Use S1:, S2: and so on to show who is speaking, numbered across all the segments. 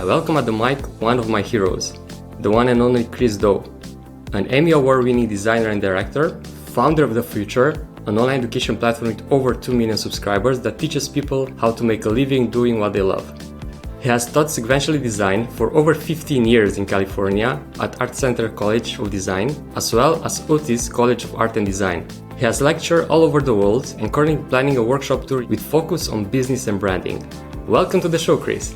S1: I welcome at the mic one of my heroes, the one and only Chris Doe, an Emmy Award-winning designer and director, founder of the Futur, an online education platform with over 2 million subscribers that teaches people how to make a living doing what they love. He has taught sequentially design for over 15 years in California at Art Center College of Design, as well as Otis College of Art and Design. He has lectured all over the world and currently planning a workshop tour with focus on business and branding. Welcome to the show, Chris.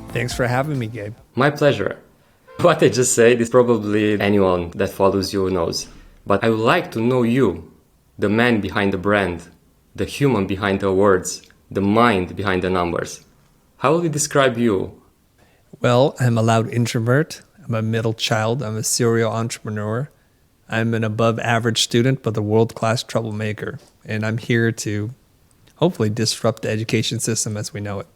S2: Thanks for having me, Gabe.
S1: My pleasure. What I just said is probably anyone that follows you knows, but I would like to know you, the man behind the brand, the human behind the words, the mind behind the numbers. How will you describe you?
S2: Well, I'm a loud introvert. I'm a middle child. I'm a serial entrepreneur. I'm an above average student, but a world-class troublemaker. And I'm here to hopefully disrupt the education system as we know it.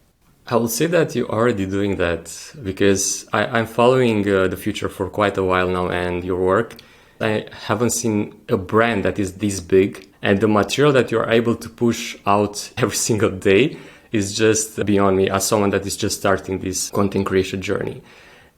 S1: I will say that you're already doing that because I'm following the Futur for quite a while now and your work. I haven't seen a brand that is this big, and the material that you're able to push out every single day is just beyond me as someone that is just starting this content creation journey.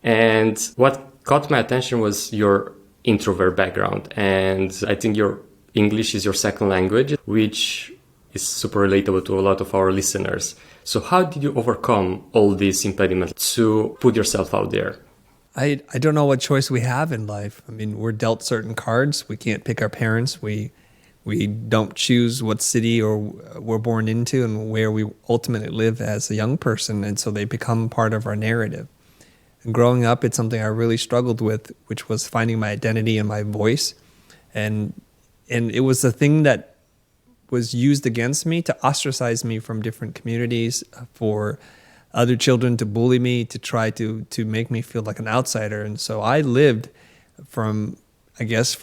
S1: And what caught my attention was your introvert background. And I think your English is your second language, which is super relatable to a lot of our listeners. So how did you overcome all these impediments to put yourself out there?
S2: I don't know what choice we have in life. I mean, we're dealt certain cards. We can't pick our parents. We don't choose what city or we're born into and where we ultimately live as a young person. And so they become part of our narrative. And growing up, it's something I really struggled with, which was finding my identity and my voice. And it was the thing that was used against me to ostracize me from different communities, for other children to bully me, to try to make me feel like an outsider. And so I lived from ages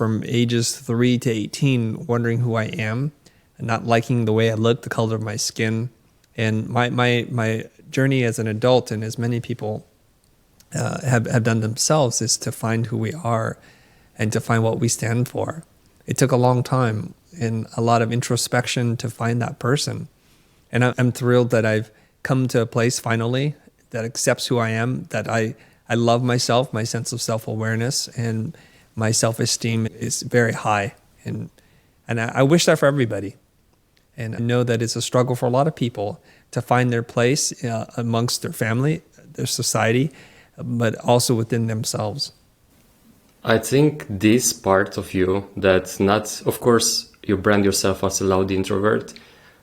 S2: 3 to 18, wondering who I am, and not liking the way I look, the color of my skin. And my journey as an adult, and as many people have done themselves, is to find who we are and to find what we stand for. It took a long time and a lot of introspection to find that person. And I'm thrilled that I've come to a place finally that accepts who I am, that I love myself, my sense of self-awareness, and my self-esteem is very high. And I wish that for everybody. And I know that it's a struggle for a lot of people to find their place amongst their family, their society, but also within themselves.
S1: I think this part of you that not, of course, you brand yourself as a loud introvert,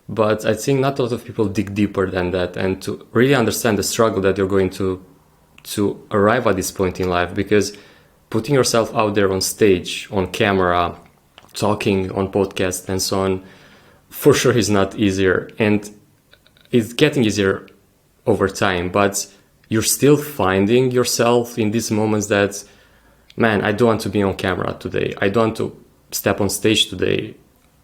S1: but I think not a lot of people dig deeper than that and to really understand the struggle that you're going to arrive at this point in life, because putting yourself out there on stage, on camera, talking on podcasts and so on, for sure is not easier. And it's getting easier over time, but you're still finding yourself in these moments that, man, I don't want to be on camera today. I don't want to step on stage today.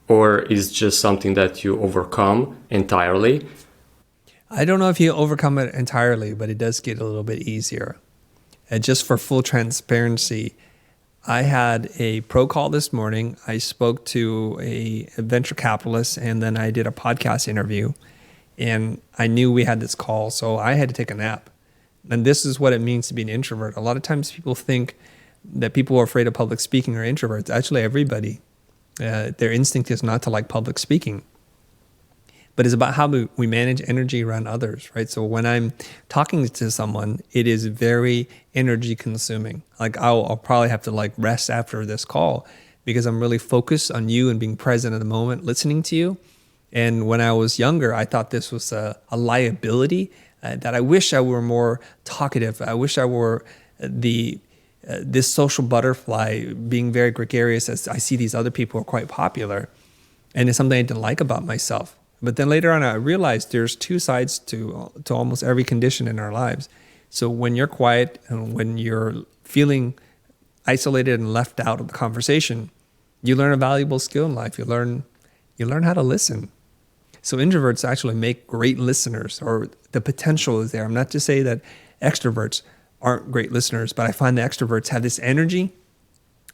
S1: Or is just something that you overcome entirely?
S2: I don't know if you overcome it entirely, but it does get a little bit easier. And just for full transparency, I had a pro call this morning. I spoke to a venture capitalist, and then I did a podcast interview. And I knew we had this call, so I had to take a nap. And this is what it means to be an introvert. A lot of times people think that people who are afraid of public speaking are introverts. Actually, everybody. Their instinct is not to like public speaking, but it's about how we manage energy around others, right? So when I'm talking to someone, it is very energy consuming. Like I'll probably have to like rest after this call because I'm really focused on you and being present in the moment, listening to you. And when I was younger, I thought this was a liability, that I wish I were more talkative. I wish I were this social butterfly, being very gregarious, as I see these other people who are quite popular. And it's something I didn't like about myself. But then later on, I realized there's two sides to almost every condition in our lives. So when you're quiet and when you're feeling isolated and left out of the conversation, you learn a valuable skill in life. You learn how to listen. So introverts actually make great listeners, or the potential is there. I'm not to say that extroverts aren't great listeners, but I find the extroverts have this energy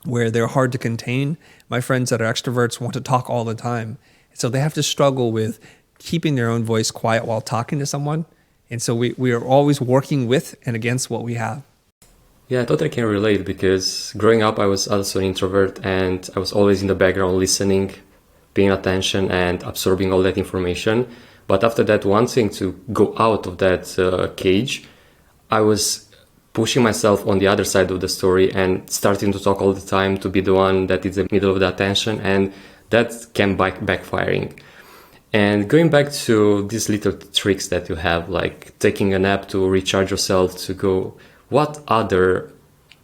S2: where they're hard to contain. My friends that are extroverts want to talk all the time. So they have to struggle with keeping their own voice quiet while talking to someone. And so we are always working with and against what we have.
S1: Yeah, I totally can relate because growing up, I was also an introvert and I was always in the background listening, paying attention and absorbing all that information. But after that, wanting to go out of that cage, I was pushing myself on the other side of the story and starting to talk all the time to be the one that is in the middle of the attention, and that can backfiring. And going back to these little tricks that you have, like taking a nap to recharge yourself to go, what other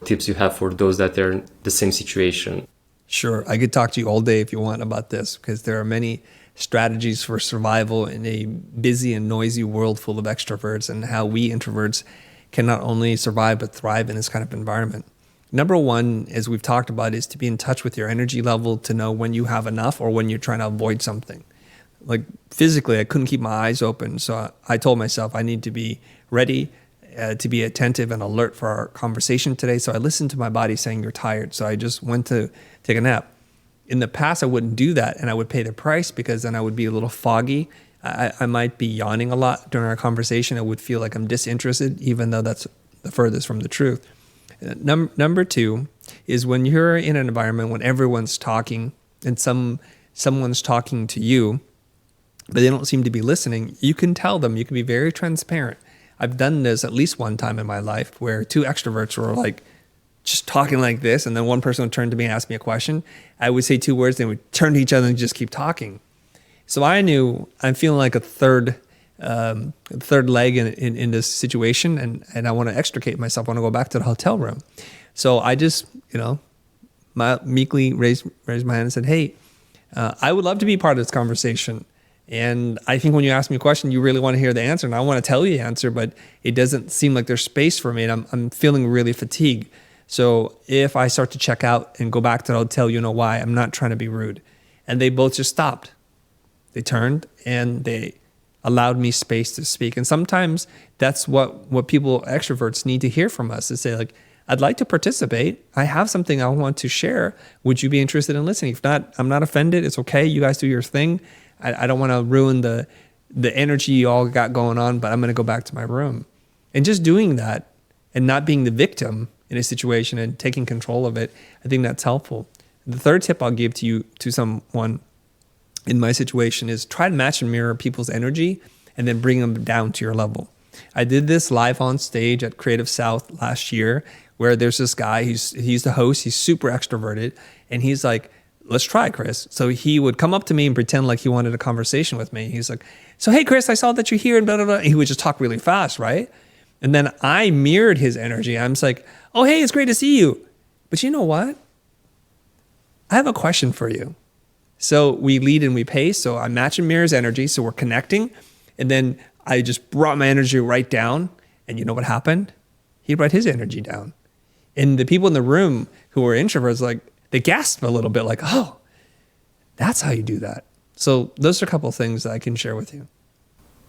S1: tips you have for those that are in the same situation?
S2: Sure, I could talk to you all day if you want about this, because there are many strategies for survival in a busy and noisy world full of extroverts, and how we introverts can not only survive but thrive in this kind of environment. Number one, as we've talked about, is to be in touch with your energy level to know when you have enough or when you're trying to avoid something. Like physically, I couldn't keep my eyes open, so I told myself I need to be ready, to be attentive and alert for our conversation today. So I listened to my body saying you're tired, so I just went to take a nap. In the past, I wouldn't do that, and I would pay the price because then I would be a little foggy. I might be yawning a lot during our conversation. I would feel like I'm disinterested, even though that's the furthest from the truth. Number two is when you're in an environment when everyone's talking and someone's talking to you, but they don't seem to be listening, you can tell them. You can be very transparent. I've done this at least one time in my life where two extroverts were like just talking like this, and then one person would turn to me and ask me a question. I would say two words, they would turn to each other and just keep talking. So I knew I'm feeling like a third leg in this situation, and I want to extricate myself. I want to go back to the hotel room. So I just, meekly raised my hand and said, hey, I would love to be part of this conversation. And I think when you ask me a question, you really want to hear the answer, and I want to tell you the answer, but it doesn't seem like there's space for me, and I'm feeling really fatigued. So if I start to check out and go back to the hotel, you know why. I'm not trying to be rude. And they both just stopped. They turned and they allowed me space to speak. And sometimes that's what people, extroverts, need to hear from us, is say like, I'd like to participate. I have something I want to share. Would you be interested in listening? If not, I'm not offended. It's okay. You guys do your thing. I don't want to ruin the energy you all got going on, but I'm going to go back to my room. And just doing that and not being the victim in a situation and taking control of it, I think that's helpful. The third tip I'll give to someone in my situation is try to match and mirror people's energy and then bring them down to your level. I did this live on stage at Creative South last year, where there's this guy, he's the host, he's super extroverted, and he's like, let's try, Chris. So he would come up to me and pretend like he wanted a conversation with me. He's like, so hey, Chris, I saw that you're here and blah, blah, blah. He would just talk really fast, right? And then I mirrored his energy. I'm just like, oh, hey, it's great to see you. But you know what? I have a question for you. So we lead and we pace. So I match and mirror his energy. So we're connecting. And then I just brought my energy right down. And you know what happened? He brought his energy down. And the people in the room who were introverts, like, they gasped a little bit like, oh, that's how you do that. So those are a couple of things that I can share with you.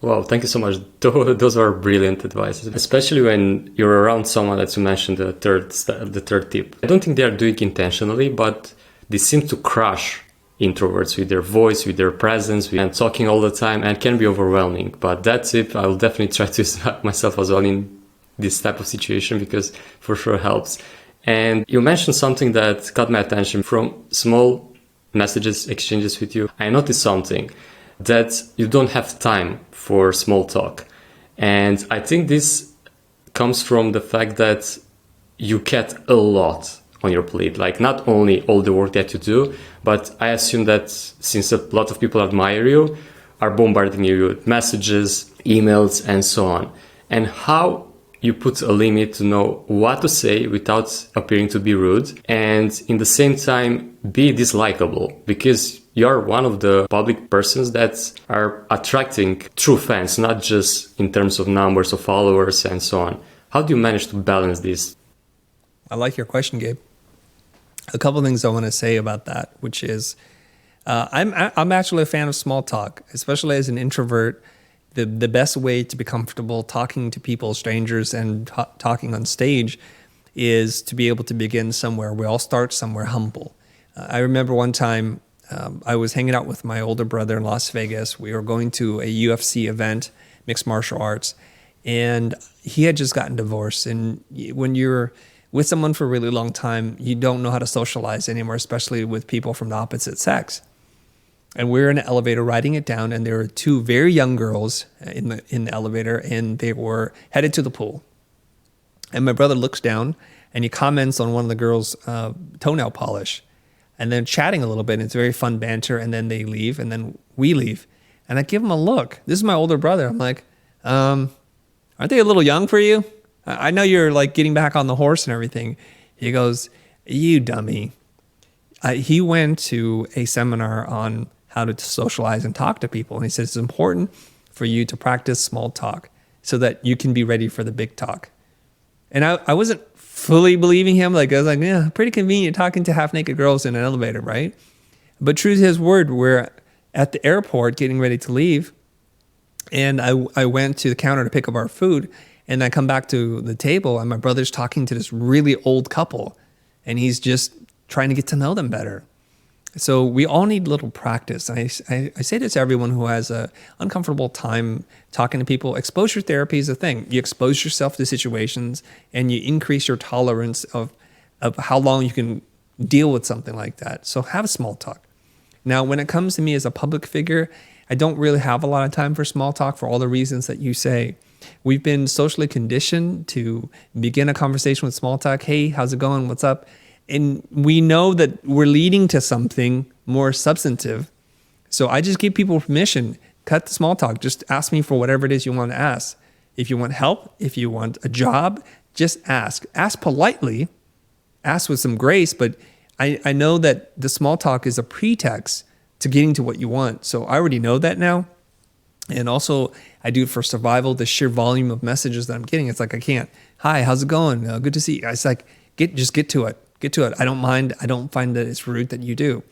S1: Well, thank you so much. Those are brilliant advice, especially when you're around someone that you mentioned, the third tip. I don't think they are doing it intentionally, but they seem to crush introverts with their voice, with their presence, and talking all the time, and can be overwhelming. But that tip, I will definitely try to use myself as well in this type of situation, because for sure helps. And you mentioned something that caught my attention from small messages, exchanges with you. I noticed something, that you don't have time for small talk. And I think this comes from the fact that you get a lot on your plate, like not only all the work that you do, but I assume that since a lot of people admire you, are bombarding you with messages, emails, and so on. And how you put a limit to know what to say without appearing to be rude, and in the same time be dislikable, because you're one of the public persons that are attracting true fans, not just in terms of numbers of followers and so on. How do you manage to balance this?
S2: I like your question, Gabe. A couple of things I want to say about that, which is I'm actually a fan of small talk, especially as an introvert. The best way to be comfortable talking to people, strangers, and talking on stage is to be able to begin somewhere. We all start somewhere humble. I remember one time I was hanging out with my older brother in Las Vegas. We were going to a UFC event, mixed martial arts, And he had just gotten divorced. And when you're with someone for a really long time, you don't know how to socialize anymore, especially with people from the opposite sex. And we're in an elevator writing it down, and there were two very young girls in the elevator, and they were headed to the pool. And my brother looks down, and he comments on one of the girls' toenail polish. And then chatting a little bit, and it's very fun banter, and then they leave, and then we leave. And I give him a look. This is my older brother. I'm like, aren't they a little young for you? I know you're like getting back on the horse and everything. He goes, you dummy. He went to a seminar on how to socialize and talk to people. And he says it's important for you to practice small talk so that you can be ready for the big talk. And I wasn't fully believing him. Like I was like, yeah, pretty convenient talking to half naked girls in an elevator, right? But true to his word, we're at the airport getting ready to leave. And I went to the counter to pick up our food. And I come back to the table, and my brother's talking to this really old couple. And he's just trying to get to know them better. So we all need a little practice. I say this to everyone who has a uncomfortable time talking to people. Exposure therapy is a thing. You expose yourself to situations, and you increase your tolerance of how long you can deal with something like that. So have a small talk. Now, when it comes to me as a public figure, I don't really have a lot of time for small talk for all the reasons that you say. We've been socially conditioned to begin a conversation with small talk. Hey, how's it going? What's up? And we know that we're leading to something more substantive. So I just give people permission. Cut the small talk. Just ask me for whatever it is you want to ask. If you want help, if you want a job, just ask. Ask politely. Ask with some grace. But I know that the small talk is a pretext to getting to what you want. So I already know that now. And also, I do it for survival. The sheer volume of messages that I'm getting, it's like I can't. Hi, how's it going? Good to see you. It's like, just get to it. Get to it. I don't mind. I don't find that it's rude that you do.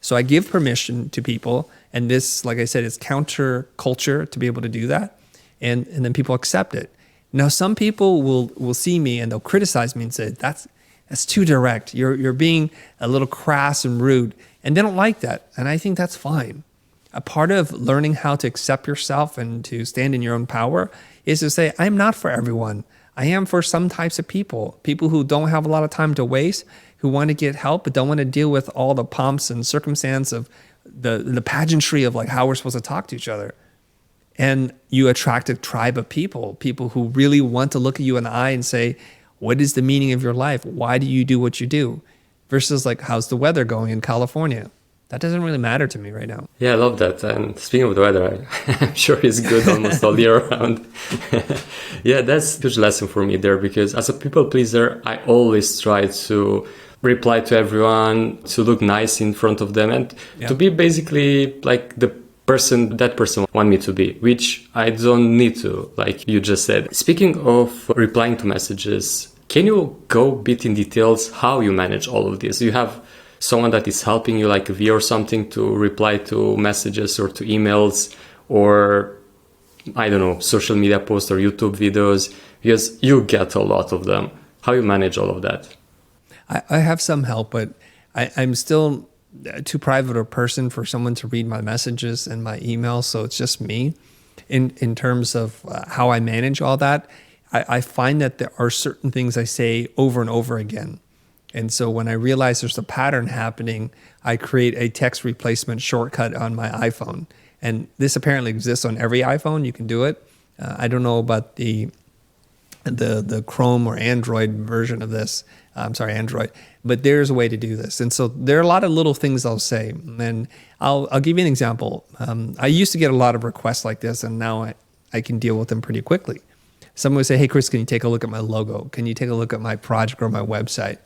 S2: So I give permission to people. And this, like I said, is counter culture to be able to do that. And then people accept it. Now, some people will see me and they'll criticize me and say, that's too direct. You're being a little crass and rude. And they don't like that. And I think that's fine. A part of learning how to accept yourself and to stand in your own power is to say, I'm not for everyone. I am for some types of people who don't have a lot of time to waste, who want to get help, but don't want to deal with all the pomps and circumstance of the pageantry of like how we're supposed to talk to each other. And you attract a tribe of people who really want to look at you in the eye and say, what is the meaning of your life? Why do you do what you do? Versus like, how's the weather going in California? That doesn't really matter to me right now.
S1: Yeah, I love that. And speaking of the weather, I'm sure it's good almost all year round. Yeah, that's a huge lesson for me there, because as a people pleaser, I always try to reply to everyone, to look nice in front of them, and to be basically like the person that person want me to be, which I don't need to, like you just said. Speaking of replying to messages, can you go a bit in details how you manage all of this? You have someone that is helping you, like a V or something, to reply to messages or to emails, or I don't know, social media posts or YouTube videos, because you get a lot of them. How you manage all of that?
S2: I have some help, but I'm still too private a person for someone to read my messages and my emails. So it's just me. In terms of how I manage all that, I find that there are certain things I say over and over again. And so when I realize there's a pattern happening, I create a text replacement shortcut on my iPhone. And this apparently exists on every iPhone. You can do it. I don't know about the Chrome or Android version of this. I'm sorry, Android. But there's a way to do this. And so there are a lot of little things I'll say. And I'll give you an example. I used to get a lot of requests like this, and now I can deal with them pretty quickly. Someone would say, hey, Chris, can you take a look at my logo? Can you take a look at my project or my website?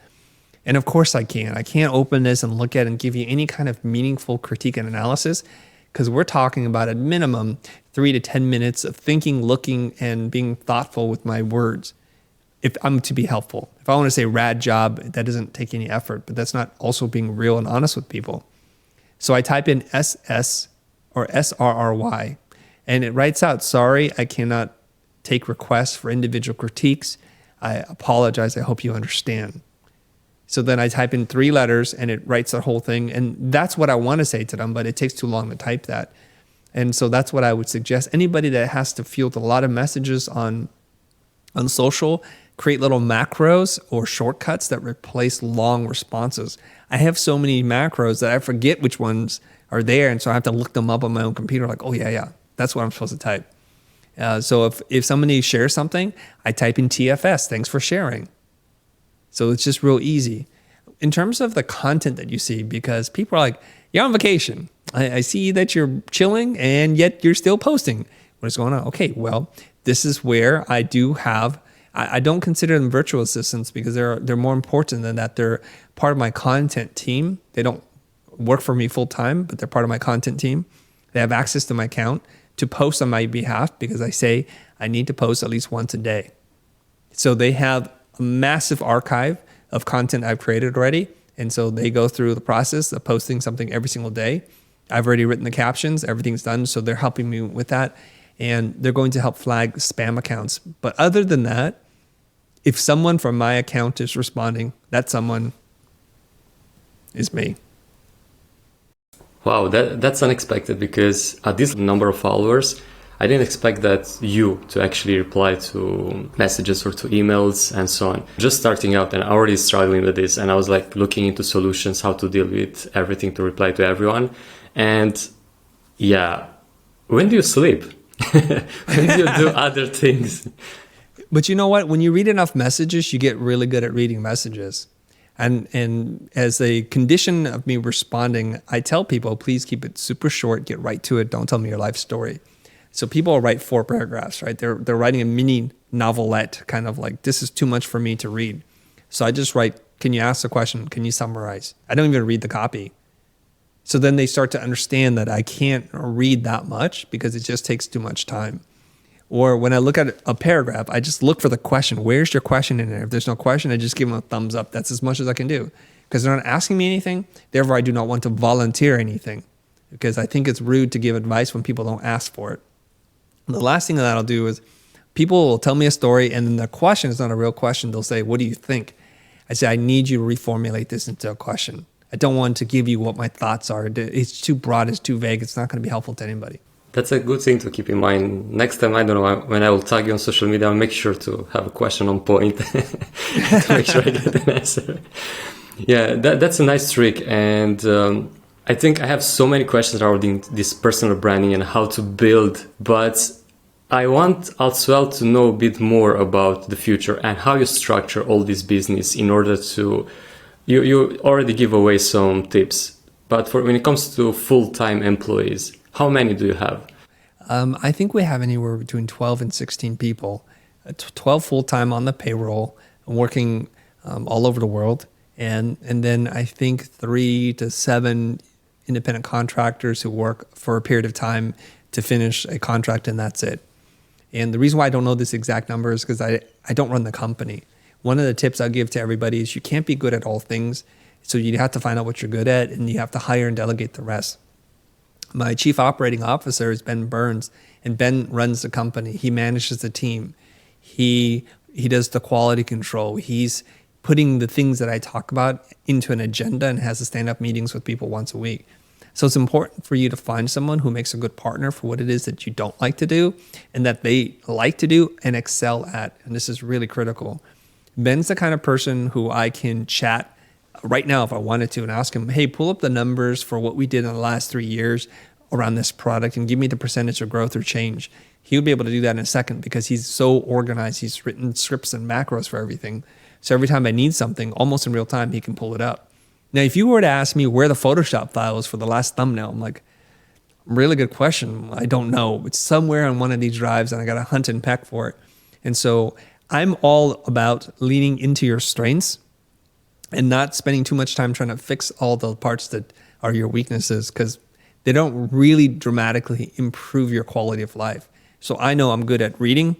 S2: And of course I can. I can't open this and look at it and give you any kind of meaningful critique and analysis, because we're talking about at minimum 3 to 10 minutes of thinking, looking, and being thoughtful with my words if I'm to be helpful. If I want to say rad job, that doesn't take any effort, but that's not also being real and honest with people. So I type in SS or SRRY, and it writes out, sorry, I cannot take requests for individual critiques. I apologize. I hope you understand. So then I type in 3 letters and it writes the whole thing. And that's what I want to say to them, but it takes too long to type that. And so that's what I would suggest. Anybody that has to field a lot of messages on On social, create little macros or shortcuts that replace long responses. I have so many macros that I forget which ones are there, and so I have to look them up on my own computer, like, oh yeah, that's what I'm supposed to type. So if somebody shares something, I type in TFS, thanks for sharing. So it's just real easy. In terms of the content that you see, because people are like, you're on vacation. I see that you're chilling and yet you're still posting. What is going on? Okay, well, this is where I do have, I don't consider them virtual assistants because they're more important than that. They're part of my content team. They don't work for me full time, but they're part of my content team. They have access to my account to post on my behalf because I say I need to post at least once a day. So they have a massive archive of content I've created already. And so they go through the process of posting something every single day. I've already written the captions, everything's done. So they're helping me with that. And they're going to help flag spam accounts. But other than that, if someone from my account is responding, that someone is me.
S1: Wow, that's unexpected because at this number of followers, I didn't expect that you to actually reply to messages or to emails and so on. Just starting out and already struggling with this, and I was like looking into solutions, how to deal with everything to reply to everyone. And yeah, when do you sleep? When do you do other things?
S2: But you know what? When you read enough messages, you get really good at reading messages. And as a condition of me responding, I tell people, please keep it super short, get right to it. Don't tell me your life story. So people will write 4 paragraphs, right? They're writing a mini novelette, kind of like, this is too much for me to read. So I just write, can you ask a question? Can you summarize? I don't even read the copy. So then they start to understand that I can't read that much because it just takes too much time. Or when I look at a paragraph, I just look for the question. Where's your question in there? If there's no question, I just give them a thumbs up. That's as much as I can do because they're not asking me anything. Therefore, I do not want to volunteer anything because I think it's rude to give advice when people don't ask for it. The last thing that I'll do is people will tell me a story and then the question is not a real question. They'll say, what do you think? I say, I need you to reformulate this into a question. I don't want to give you what my thoughts are. It's too broad, it's too vague. It's not going to be helpful to anybody.
S1: That's a good thing to keep in mind. Next time, I don't know, when I will tag you on social media, I'll make sure to have a question on point to make sure I get an answer. Yeah, that's a nice trick. And I think I have so many questions regarding this personal branding and how to build, but I want as well to know a bit more about the future and how you structure all this business in order to, you already give away some tips, but for when it comes to full-time employees, how many do you have?
S2: I think we have anywhere between 12 and 16 people, 12 full-time on the payroll, working all over the world. And then I think 3 to 7 independent contractors who work for a period of time to finish a contract, and that's it. And the reason why I don't know this exact number is because I don't run the company. One of the tips I'll give to everybody is you can't be good at all things. So you have to find out what you're good at, and you have to hire and delegate the rest. My chief operating officer is Ben Burns, and Ben runs the company. He manages the team. He does the quality control. He's putting the things that I talk about into an agenda and has to stand-up meetings with people once a week. So it's important for you to find someone who makes a good partner for what it is that you don't like to do and that they like to do and excel at. And this is really critical. Ben's the kind of person who I can chat right now if I wanted to and ask him, hey, pull up the numbers for what we did in the last 3 years around this product and give me the percentage of growth or change. He would be able to do that in a second because he's so organized. He's written scripts and macros for everything. So every time I need something, almost in real time, he can pull it up. Now, if you were to ask me where the Photoshop file is for the last thumbnail, I'm like, really good question. I don't know. It's somewhere on one of these drives and I got to hunt and peck for it. And so I'm all about leaning into your strengths and not spending too much time trying to fix all the parts that are your weaknesses because they don't really dramatically improve your quality of life. So I know I'm good at reading,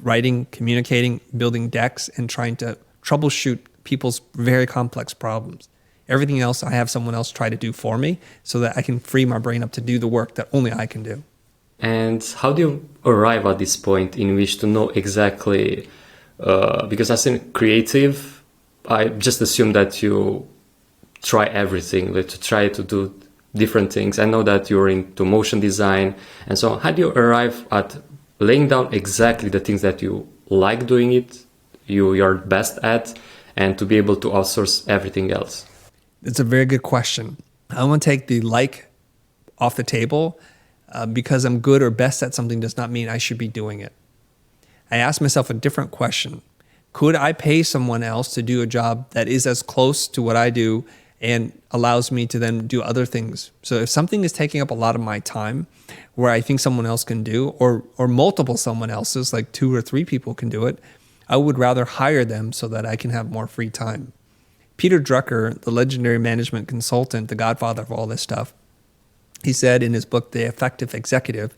S2: writing, communicating, building decks, and trying to troubleshoot people's very complex problems. Everything else, I have someone else try to do for me so that I can free my brain up to do the work that only I can do.
S1: And how do you arrive at this point in which to know exactly, because as a creative, I just assume that you try everything, like to try to do different things. I know that you're into motion design and so on. How do you arrive at laying down exactly the things that you like doing it, you're best at, and to be able to outsource everything else?
S2: It's a very good question. I want to take the like off the table. Because I'm good or best at something does not mean I should be doing it. I asked myself a different question. Could I pay someone else to do a job that is as close to what I do and allows me to then do other things? So if something is taking up a lot of my time where I think someone else can do, or multiple someone else's, like 2 or 3 people can do it, I would rather hire them so that I can have more free time. Peter Drucker, the legendary management consultant, the godfather of all this stuff, he said in his book, The Effective Executive,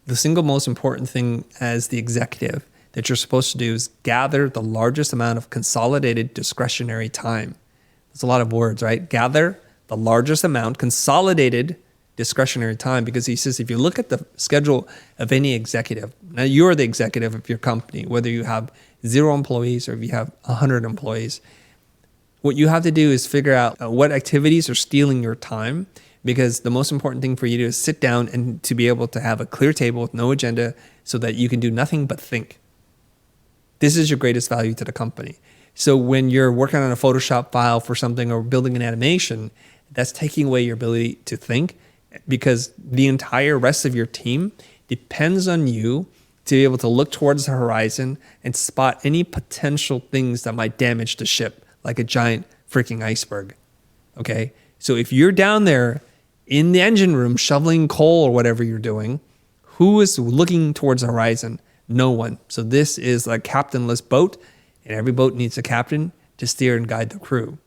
S2: the single most important thing as the executive that you're supposed to do is gather the largest amount of consolidated discretionary time. That's a lot of words, right? Gather the largest amount, consolidated discretionary time, because he says if you look at the schedule of any executive, now you're the executive of your company, whether you have 0 employees or if you have 100 employees, what you have to do is figure out what activities are stealing your time, because the most important thing for you to do is sit down and to be able to have a clear table with no agenda so that you can do nothing but think. This is your greatest value to the company. So when you're working on a Photoshop file for something or building an animation, that's taking away your ability to think, because the entire rest of your team depends on you to be able to look towards the horizon and spot any potential things that might damage the ship, like a giant freaking iceberg. Okay? So if you're down there in the engine room shoveling coal or whatever you're doing, who is looking towards the horizon? No one. So this is a captainless boat, and every boat needs a captain to steer and guide the crew.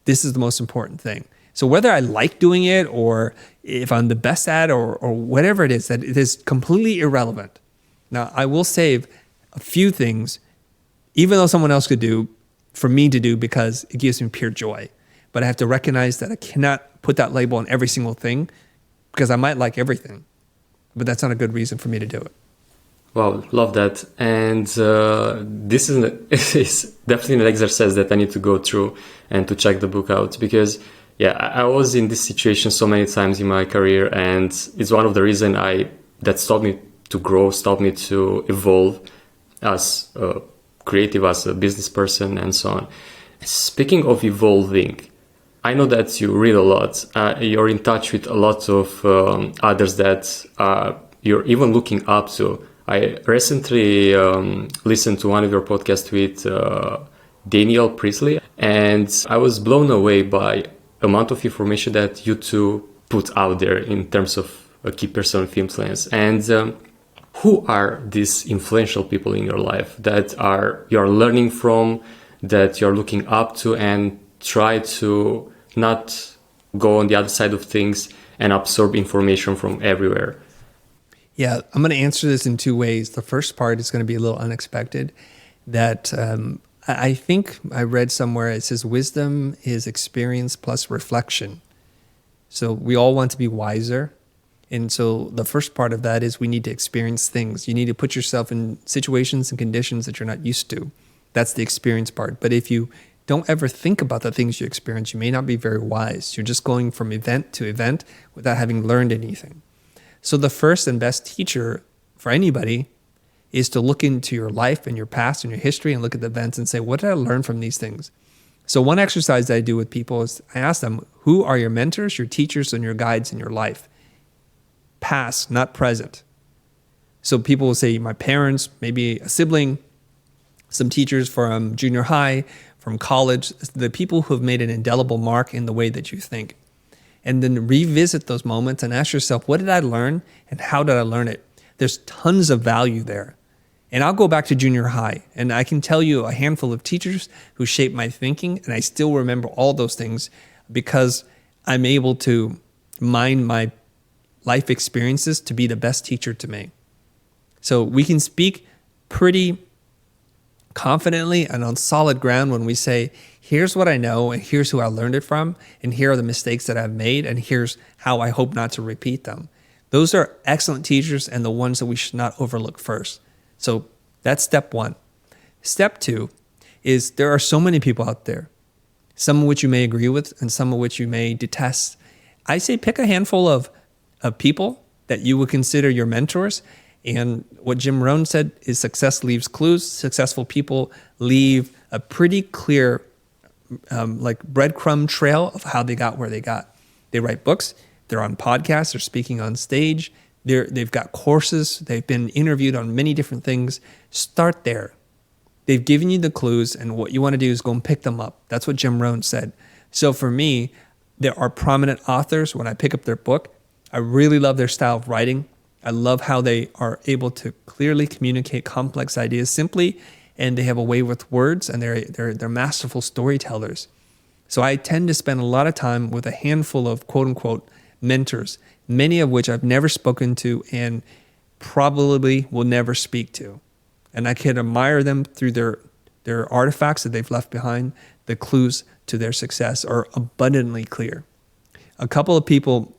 S2: This is the most important thing. So whether I like doing it or if I'm the best at or whatever it is, that it is completely irrelevant. Now, I will save a few things, even though someone else could do, for me to do, because it gives me pure joy. But I have to recognize that I cannot put that label on every single thing, because I might like everything, but that's not a good reason for me to do it.
S1: Wow, love that. And this is definitely an exercise that I need to go through and to check the book out, because I was in this situation so many times in my career, and it's one of the reasons that stopped me to grow, stopped me to evolve as a creative, as a business person, and so on. Speaking of evolving, I know that you read a lot. You're in touch with a lot of others that you're even looking up to. I recently listened to one of your podcasts with Daniel Priestley, and I was blown away by the amount of information that you two put out there in terms of a key person of influence. And who are these influential people in your life that you're learning from, that you're looking up to, and try to not go on the other side of things and absorb information from everywhere?
S2: Yeah, I'm going to answer this in 2 ways. The first part is going to be a little unexpected, that I think I read somewhere, it says wisdom is experience plus reflection. So we all want to be wiser. And so the first part of that is we need to experience things. You need to put yourself in situations and conditions that you're not used to. That's the experience part. But if you don't ever think about the things you experience, you may not be very wise. You're just going from event to event without having learned anything. So the first and best teacher for anybody is to look into your life and your past and your history and look at the events and say, what did I learn from these things? So one exercise that I do with people is I ask them, who are your mentors, your teachers, and your guides in your life? Past, not present. So people will say my parents, maybe a sibling, some teachers from junior high, from college, the people who have made an indelible mark in the way that you think. And then revisit those moments and ask yourself, what did I learn and how did I learn it? There's tons of value there. And I'll go back to junior high, and I can tell you a handful of teachers who shaped my thinking, and I still remember all those things because I'm able to mine my life experiences to be the best teacher to me. So we can speak pretty confidently and on solid ground when we say, here's what I know, and here's who I learned it from, and here are the mistakes that I've made, and here's how I hope not to repeat them. Those are excellent teachers and the ones that we should not overlook first. So that's step one. Step two is there are so many people out there, some of which you may agree with and some of which you may detest. I say pick a handful of people that you would consider your mentors And what Jim Rohn said is success leaves clues. Successful people leave a pretty clear like breadcrumb trail of how they got where they got. They write books, they're on podcasts, they're speaking on stage, they've got courses, they've been interviewed on many different things. Start there. They've given you the clues, and what you want to do is go and pick them up. That's what Jim Rohn said. So for me, there are prominent authors. When I pick up their book, I really love their style of writing. I love how they are able to clearly communicate complex ideas simply, and they have a way with words, and they're masterful storytellers. So I tend to spend a lot of time with a handful of quote unquote mentors, many of which I've never spoken to and probably will never speak to. And I can admire them through their artifacts that they've left behind. The clues to their success are abundantly clear. A couple of people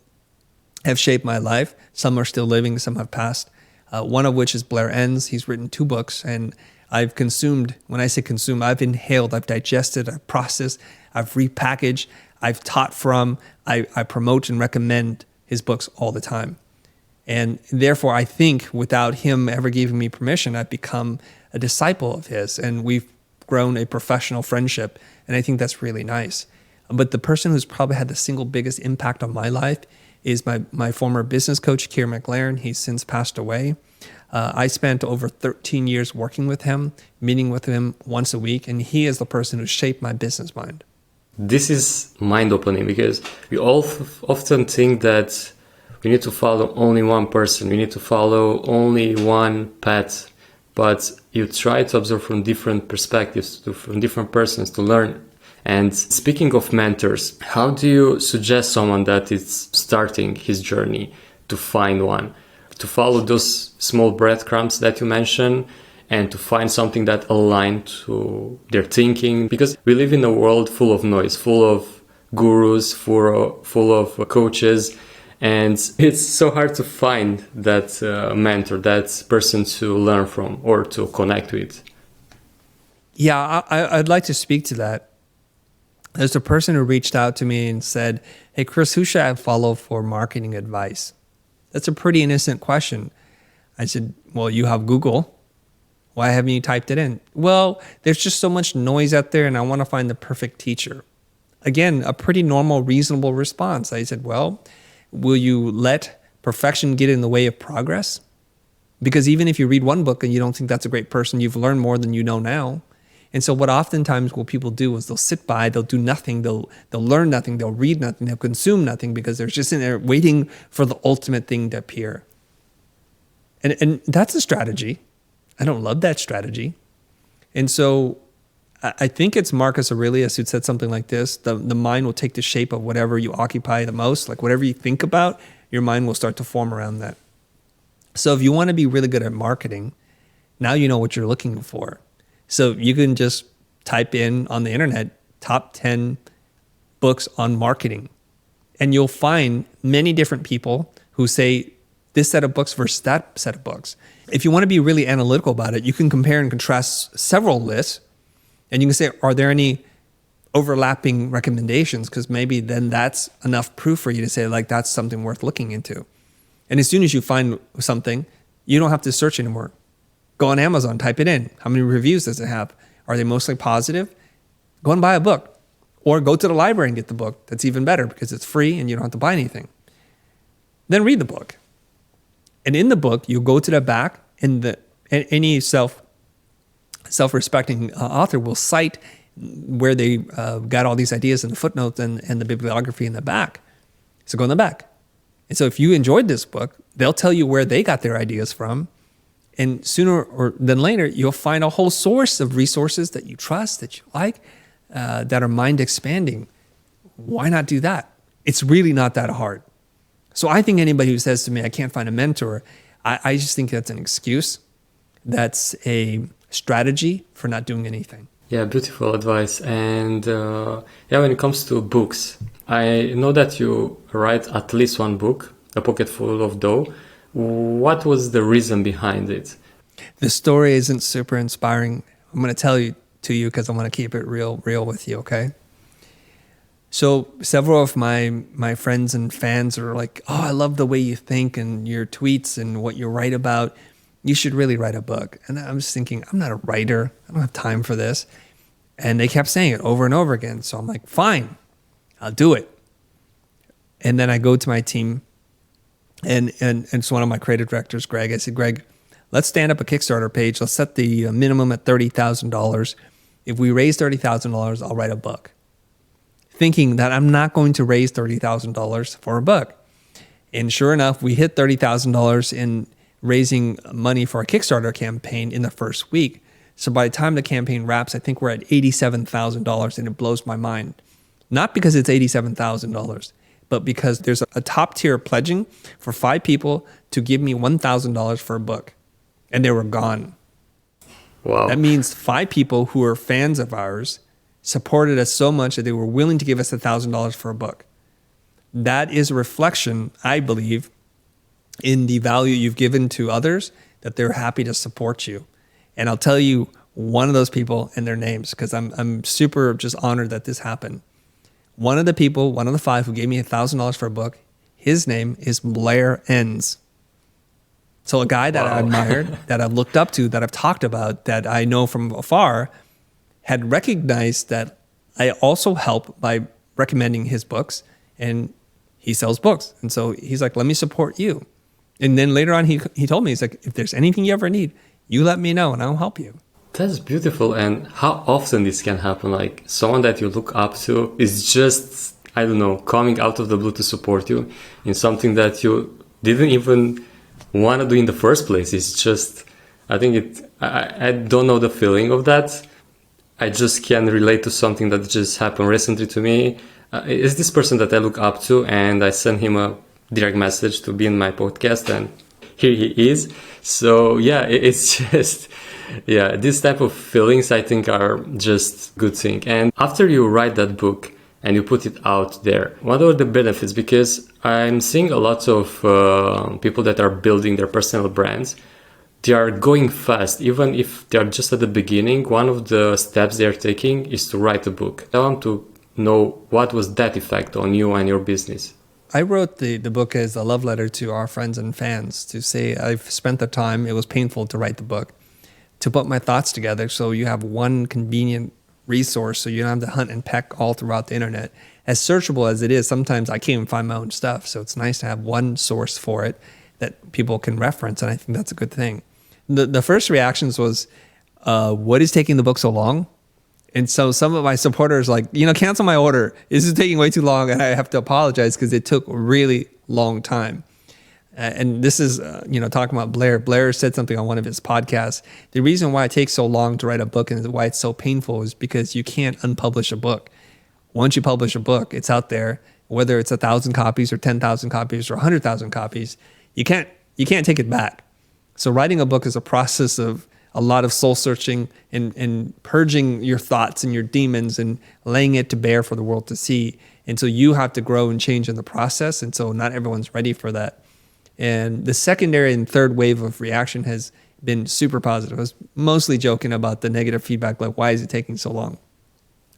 S2: have shaped my life. Some are still living, some have passed. One of which is Blair Enns. He's written 2 books, and I've consumed, when I say consume, I've inhaled, I've digested, I've processed, I've repackaged, I've taught from, I promote and recommend his books all the time. And therefore, I think without him ever giving me permission, I've become a disciple of his, and we've grown a professional friendship, and I think that's really nice. But the person who's probably had the single biggest impact on my life is my former business coach, Keir McLaren. He's since passed away. I spent over 13 years working with him, meeting with him once a week, and he is the person who shaped my business mind.
S1: This is mind-opening because we all often think that we need to follow only one person, we need to follow only one path, but you try to observe from different perspectives, from different persons to learn. And speaking of mentors, how do you suggest someone that is starting his journey to find one, to follow those small breadcrumbs that you mentioned, and to find something that aligns to their thinking? Because we live in a world full of noise, full of gurus, full of coaches, and it's so hard to find that mentor, that person to learn from or to connect with.
S2: Yeah, I'd like to speak to that. There's a person who reached out to me and said, "Hey, Chris, who should I follow for marketing advice?" That's a pretty innocent question. I said, "Well, you have Google. Why haven't you typed it in?" "Well, there's just so much noise out there and I want to find the perfect teacher." Again, a pretty normal, reasonable response. I said, "Well, will you let perfection get in the way of progress? Because even if you read one book and you don't think that's a great person, you've learned more than you know now." And so what oftentimes will people do is they'll sit by, they'll do nothing, they'll learn nothing, they'll read nothing, they'll consume nothing because they're just in there waiting for the ultimate thing to appear. And that's a strategy. I don't love that strategy. And so I think it's Marcus Aurelius who said something like this: the mind will take the shape of whatever you occupy the most. Like whatever you think about, your mind will start to form around that. So if you want to be really good at marketing, now you know what you're looking for. So you can just type in on the internet, top 10 books on marketing. And you'll find many different people who say this set of books versus that set of books. If you want to be really analytical about it, you can compare and contrast several lists. And you can say, are there any overlapping recommendations? Because maybe then that's enough proof for you to say, like, that's something worth looking into. And as soon as you find something, you don't have to search anymore. Go on Amazon, type it in. How many reviews does it have? Are they mostly positive? Go and buy a book. Or go to the library and get the book. That's even better because it's free and you don't have to buy anything. Then read the book. And in the book, you go to the back, and any self-respecting author will cite where they got all these ideas in the footnotes and the bibliography in the back. So go in the back. And so if you enjoyed this book, they'll tell you where they got their ideas from. And sooner than later, you'll find a whole source of resources that you trust, that you like, that are mind expanding. Why not do that? It's really not that hard. So I think anybody who says to me, I can't find a mentor, I just think that's an excuse. That's a strategy for not doing anything.
S1: Yeah, beautiful advice. And when it comes to books, I know that you write at least one book, A Pocket Full of Dough. What was the reason behind it?
S2: The story isn't super inspiring. I'm going to tell you to you because I want to keep it real with you, okay? So several of my friends and fans are like, "Oh, I love the way you think and your tweets and what you write about." you should really write a book. And I was thinking, I'm not a writer. I don't have time for this. And they kept saying it over and over again. So I'm like, fine, I'll do it. And then I go to my team, and it's one of my creative directors, Greg. I said, Greg, let's stand up a Kickstarter page. Let's set the minimum at $30,000. If we raise $30,000, I'll write a book. Thinking that I'm not going to raise $30,000 for a book. And sure enough, we hit $30,000 in raising money for a Kickstarter campaign in the first week. So by the time the campaign wraps, I think we're at $87,000, and it blows my mind. Not because it's $87,000, but because there's a top tier pledging for 5 people to give me $1,000 for a book. And they were gone.
S1: Wow.
S2: That means 5 people who are fans of ours supported us so much that they were willing to give us $1,000 for a book. That is a reflection, I believe, in the value you've given to others, that they're happy to support you. And I'll tell you one of those people and their names, because I'm super just honored that this happened. One of the people, one of the 5 who gave me $1,000 for a book, his name is Blair Enns. So a guy that I admired, that I've looked up to, that I've talked about, that I know from afar, had recognized that I also help by recommending his books, and he sells books. And so he's like, let me support you. And then later on, he told me, he's like, if there's anything you ever need, you let me know and I'll help you.
S1: That's beautiful. And how often this can happen? Like someone that you look up to is just, I don't know, coming out of the blue to support you in something that you didn't even want to do in the first place. It's just, I think I don't know the feeling of that. I just can relate to something that just happened recently to me. It's this person that I look up to, and I sent him a direct message to be in my podcast, and here he is. So yeah, it's just, yeah, this type of feelings I think are just good thing. And after you write that book and you put it out there, what are the benefits? Because I'm seeing a lot of people that are building their personal brands. They are going fast, even if they are just at the beginning. One of the steps they are taking is to write a book. I want to know, what was that effect on you and your business?
S2: I wrote the book as a love letter to our friends and fans, to say I've spent the time, it was painful to write the book, to put my thoughts together so you have one convenient resource, so you don't have to hunt and peck all throughout the internet. As searchable as it is, sometimes I can't even find my own stuff. So it's nice to have one source for it that people can reference, and I think that's a good thing. The first reactions was, what is taking the book so long? And so some of my supporters like, cancel my order. This is taking way too long, and I have to apologize because it took a really long time. And this is, talking about Blair. Blair said something on one of his podcasts. The reason why it takes so long to write a book and why it's so painful is because you can't unpublish a book. Once you publish a book, it's out there, whether it's 1,000 copies or 10,000 copies or 100,000 copies, you can't take it back. So writing a book is a process of a lot of soul searching and purging your thoughts and your demons and laying it to bear for the world to see. And so you have to grow and change in the process. And so not everyone's ready for that. And the secondary and third wave of reaction has been super positive. I was mostly joking about the negative feedback, like, why is it taking so long?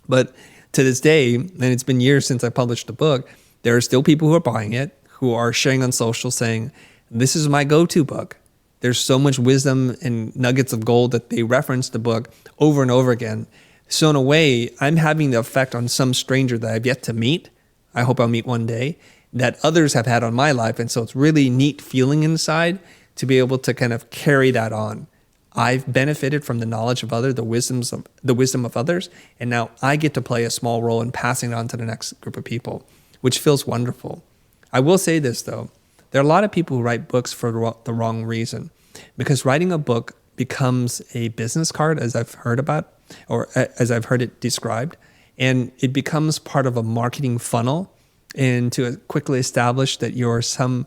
S2: But to this day, and it's been years since I published the book, there are still people who are buying it, who are sharing on social saying, this is my go-to book. There's so much wisdom and nuggets of gold that they reference the book over and over again. So in a way, I'm having the effect on some stranger that I've yet to meet, I hope I'll meet one day, that others have had on my life. And so it's really neat feeling inside to be able to kind of carry that on. I've benefited from the knowledge of others, the wisdom of others, and now I get to play a small role in passing it on to the next group of people, which feels wonderful. I will say this though, there are a lot of people who write books for the wrong reason, because writing a book becomes a business card, as I've heard about, or as I've heard it described, and it becomes part of a marketing funnel, and to quickly establish that you're some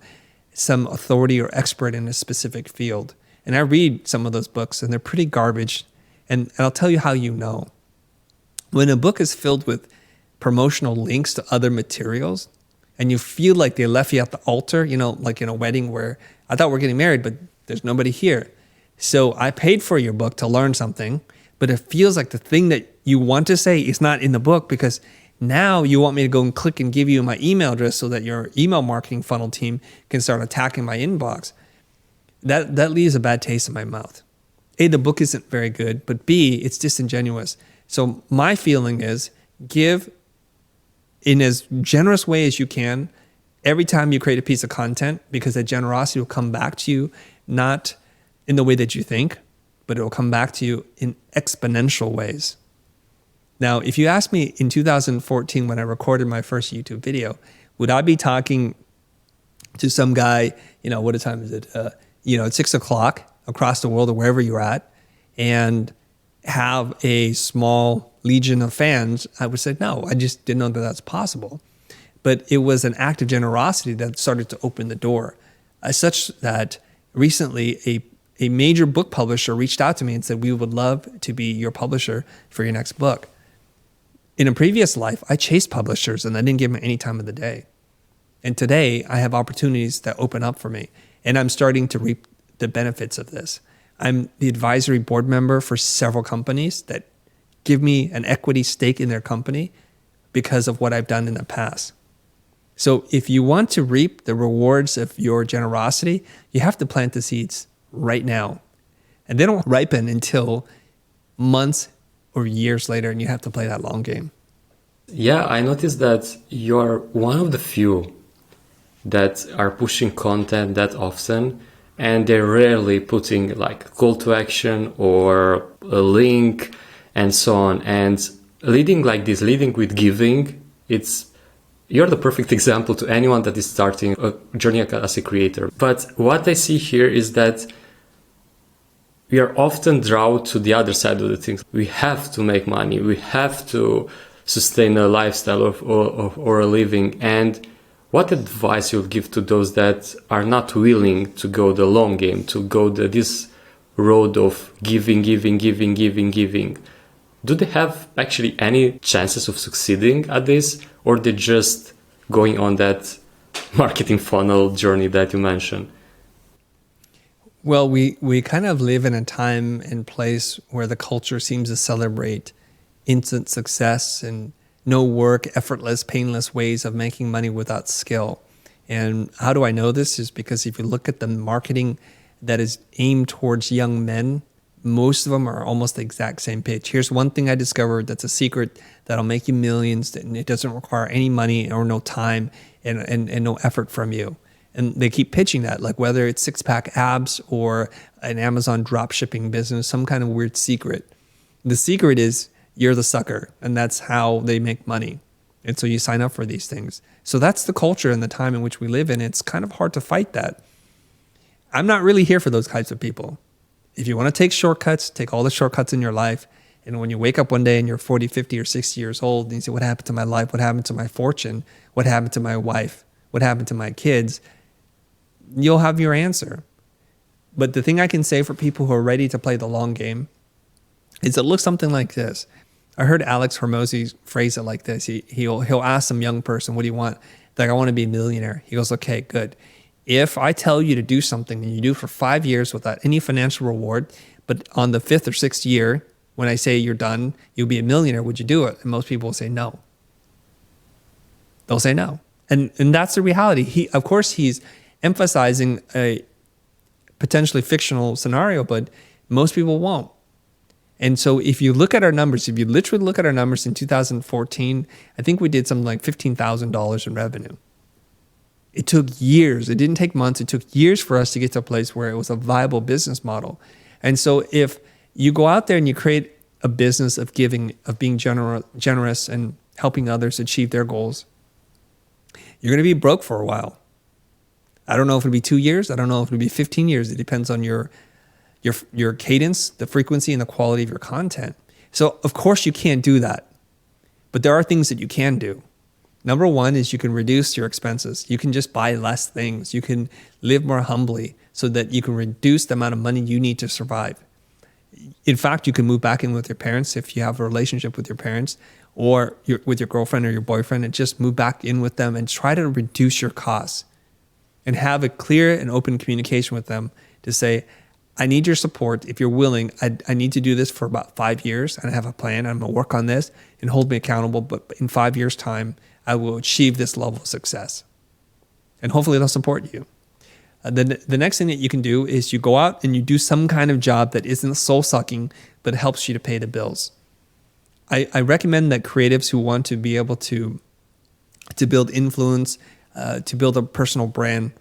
S2: authority or expert in a specific field. And I read some of those books, and they're pretty garbage. And I'll tell you how you know. When a book is filled with promotional links to other materials, and you feel like they left you at the altar, like in a wedding where I thought we're getting married, but there's nobody here. So I paid for your book to learn something, but it feels like the thing that you want to say is not in the book, because now you want me to go and click and give you my email address so that your email marketing funnel team can start attacking my inbox. that leaves a bad taste in my mouth. A, the book isn't very good, but B, it's disingenuous. So my feeling is give in as generous way as you can every time you create a piece of content, because that generosity will come back to you, not in the way that you think, but it will come back to you in exponential ways. Now, if you ask me in 2014, when I recorded my first YouTube video, would I be talking to some guy, what time is it? At 6 o'clock across the world or wherever you're at, and have a small legion of fans? I would say, no, I just didn't know that that's possible. But it was an act of generosity that started to open the door, such that recently a major book publisher reached out to me and said, we would love to be your publisher for your next book. In a previous life, I chased publishers and I didn't give them any time of the day. And today I have opportunities that open up for me, and I'm starting to reap the benefits of this. I'm the advisory board member for several companies that give me an equity stake in their company because of what I've done in the past. So if you want to reap the rewards of your generosity, you have to plant the seeds right now. And they don't ripen until months or years later, and you have to play that long game.
S1: Yeah, I noticed that you're one of the few that are pushing content that often, and they're rarely putting like call to action or a link and so on. And leading like this, leading with giving, you're the perfect example to anyone that is starting a journey as a creator. But what I see here is that we are often drawn to the other side of the things. We have to make money. We have to sustain a lifestyle or a living. And what advice you'll give to those that are not willing to go the long game, to go this road of giving? Do they have actually any chances of succeeding at this, or they're just going on that marketing funnel journey that you mentioned?
S2: Well, we kind of live in a time and place where the culture seems to celebrate instant success and no work, effortless, painless ways of making money without skill. And how do I know this? Is because if you look at the marketing that is aimed towards young men, most of them are almost the exact same pitch. Here's one thing I discovered that's a secret that'll make you millions, and it doesn't require any money or no time and no effort from you. And they keep pitching that, like whether it's six-pack abs or an Amazon drop shipping business, some kind of weird secret. The secret is you're the sucker, and that's how they make money. And so you sign up for these things. So that's the culture and the time in which we live in. It's kind of hard to fight that. I'm not really here for those types of people. If you want to take shortcuts, take all the shortcuts in your life. And when you wake up one day and you're 40, 50, or 60 years old, and you say, what happened to my life? What happened to my fortune? What happened to my wife? What happened to my kids? You'll have your answer. But the thing I can say for people who are ready to play the long game is it looks something like this. I heard Alex Hormozy phrase it like this. He'll ask some young person, what do you want? Like, I want to be a millionaire. He goes, okay, good. If I tell you to do something and you do it for 5 years without any financial reward, but on the 5th or 6th year, when I say you're done, you'll be a millionaire, would you do it? And most people will say no. They'll say no. And that's the reality. Of course, he's emphasizing a potentially fictional scenario, but most people won't. And so if you look at our numbers, if you literally look at our numbers in 2014, I think we did something like $15,000 in revenue. It took years. It didn't take months. It took years for us to get to a place where it was a viable business model. And so if you go out there and you create a business of giving, of being generous and helping others achieve their goals, you're going to be broke for a while. I don't know if it'll be 2 years. I don't know if it'll be 15 years. It depends on your cadence, the frequency, and the quality of your content. So of course you can't do that, but there are things that you can do. Number one is you can reduce your expenses. You can just buy less things. You can live more humbly so that you can reduce the amount of money you need to survive. In fact, you can move back in with your parents if you have a relationship with your parents, or with your girlfriend or your boyfriend, and just move back in with them and try to reduce your costs and have a clear and open communication with them to say, I need your support. If you're willing, I need to do this for about 5 years, and I have a plan. I'm going to work on this and hold me accountable. But in 5 years' time, I will achieve this level of success. And hopefully they'll support you. The next thing that you can do is you go out and you do some kind of job that isn't soul sucking, but helps you to pay the bills. I recommend that creatives who want to be able to build influence, to build a personal brand,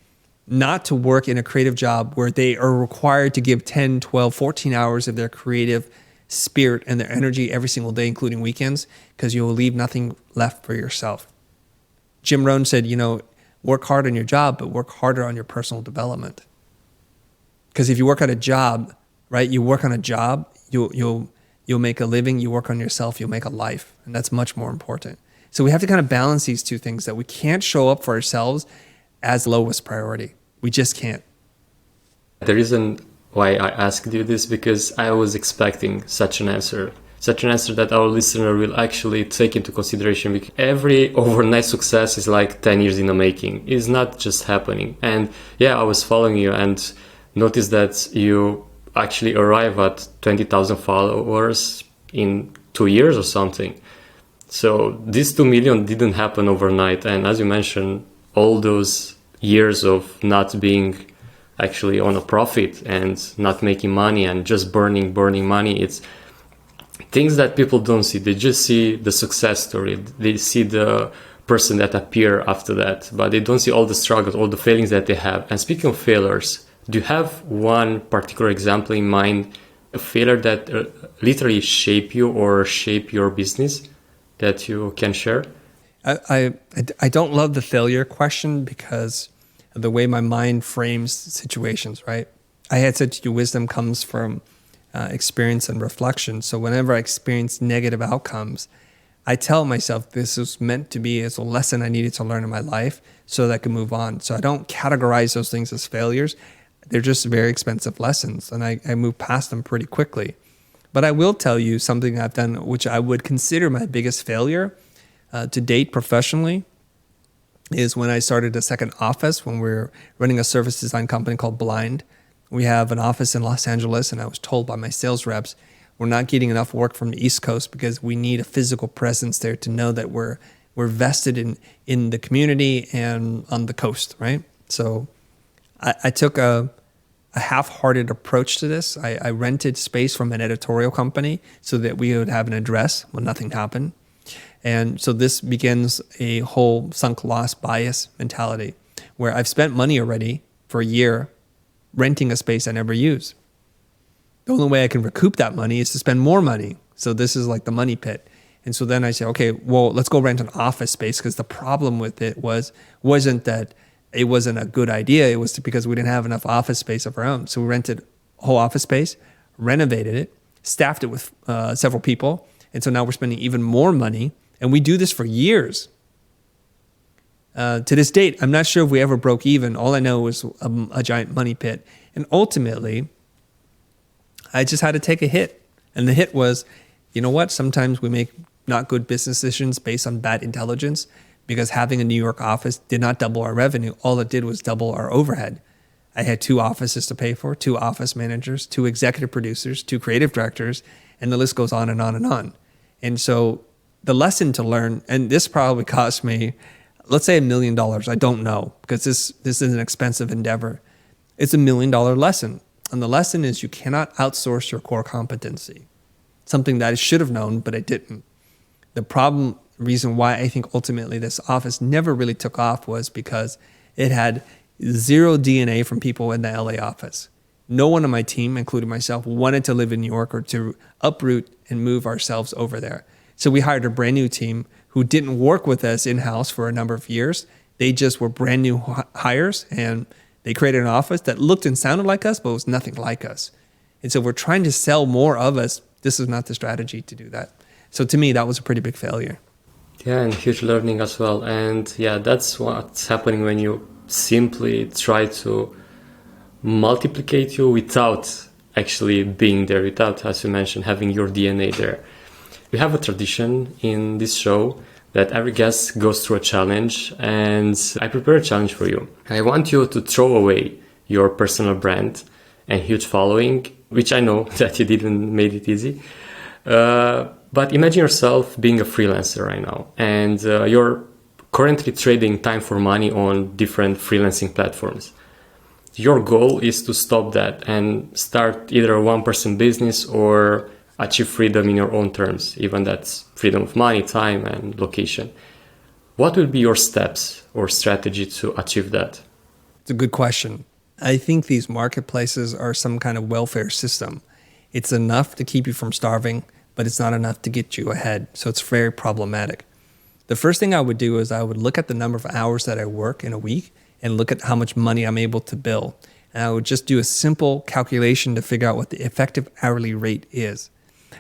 S2: not to work in a creative job where they are required to give 10, 12, 14 hours of their creative spirit and their energy every single day, including weekends, because you will leave nothing left for yourself. Jim Rohn said, work hard on your job, but work harder on your personal development. Because if you work on a job, right, you work on a job, you'll make a living. You work on yourself, you'll make a life. And that's much more important. So we have to kind of balance these two things, that we can't show up for ourselves as lowest priority. We just can't.
S1: The reason why I asked you this, because I was expecting such an answer that our listener will actually take into consideration, because every overnight success is like 10 years in the making. It's not just happening. And yeah, I was following you and noticed that you actually arrive at 20,000 followers in 2 years or something. So this 2 million didn't happen overnight. And as you mentioned, all those years of not being actually on a profit and not making money and just burning money, it's things that people don't see. They just see the success story. They see the person that appear after that, but they don't see all the struggles, all the failings that they have. And speaking of failures, do you have one particular example in mind, a failure that literally shape you or shape your business that you can share?
S2: I don't love the failure question because of the way my mind frames situations, right? I had said to you, wisdom comes from experience and reflection. So whenever I experience negative outcomes, I tell myself this is meant to be as a lesson I needed to learn in my life so that I can move on. So I don't categorize those things as failures. They're just very expensive lessons, and I move past them pretty quickly. But I will tell you something I've done, which I would consider my biggest failure to date professionally, is when I started a second office when we were running a service design company called Blind. We have an office in Los Angeles, and I was told by my sales reps, we're not getting enough work from the East Coast because we need a physical presence there to know that we're vested in the community and on the coast, right? So I took a half-hearted approach to this. I rented space from an editorial company so that we would have an address when nothing happened. And so this begins a whole sunk loss bias mentality where I've spent money already for a year renting a space I never use. The only way I can recoup that money is to spend more money. So this is like the money pit. And so then I say, okay, well, let's go rent an office space, because the problem with it wasn't that it wasn't a good idea. It was because we didn't have enough office space of our own. So we rented a whole office space, renovated it, staffed it with several people. And so now we're spending even more money. And we do this for years. To this date, I'm not sure if we ever broke even. All I know was a giant money pit. And ultimately, I just had to take a hit. And the hit was, you know what? Sometimes we make not good business decisions based on bad intelligence, because having a New York office did not double our revenue. All it did was double our overhead. I had 2 offices to pay for, 2 office managers, 2 executive producers, 2 creative directors, and the list goes on and on and on. And so the lesson to learn, and this probably cost me, let's say $1 million. I don't know, because this is an expensive endeavor. It's $1 million lesson. And the lesson is you cannot outsource your core competency. Something that I should have known, but I didn't. The reason why I think ultimately this office never really took off was because it had zero DNA from people in the LA office. No one on my team, including myself, wanted to live in New York or to uproot and move ourselves over there. So we hired a brand new team who didn't work with us in-house for a number of years. They just were brand new hires, and they created an office that looked and sounded like us, but was nothing like us. And so we're trying to sell more of us. This is not the strategy to do that. So to me, that was a pretty big failure.
S1: Yeah, and huge learning as well. And yeah, that's what's happening when you simply try to multiplicate you without actually being there, without, as you mentioned, having your DNA there. We have a tradition in this show that every guest goes through a challenge, and I prepare a challenge for you. I want you to throw away your personal brand and huge following, which I know that you didn't make it easy. But imagine yourself being a freelancer right now, and you're currently trading time for money on different freelancing platforms. your goal is to stop that and start either a one-person business or achieve freedom in your own terms, even that's freedom of money, time, and location. What will be your steps or strategy to achieve that?
S2: It's a good question. I think these marketplaces are some kind of welfare system. It's enough to keep you from starving, but it's not enough to get you ahead. So it's very problematic. The first thing I would do is I would look at the number of hours that I work in a week and look at how much money I'm able to bill. And I would just do a simple calculation to figure out what the effective hourly rate is.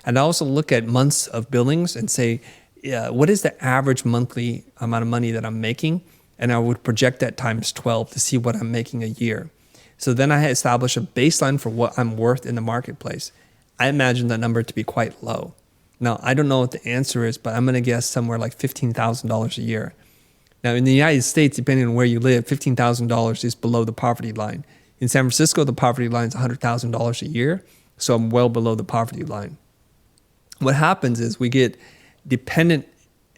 S2: And I also look at months of billings and say, what is the average monthly amount of money that I'm making? And I would project that times 12 to see what I'm making a year. So then I establish a baseline for what I'm worth in the marketplace. I imagine that number to be quite low. Now, I don't know what the answer is, but I'm going to guess somewhere like $15,000 a year. Now, in the United States, depending on where you live, $15,000 is below the poverty line. In San Francisco, the poverty line is $100,000 a year, so I'm well below the poverty line. What happens is we get dependent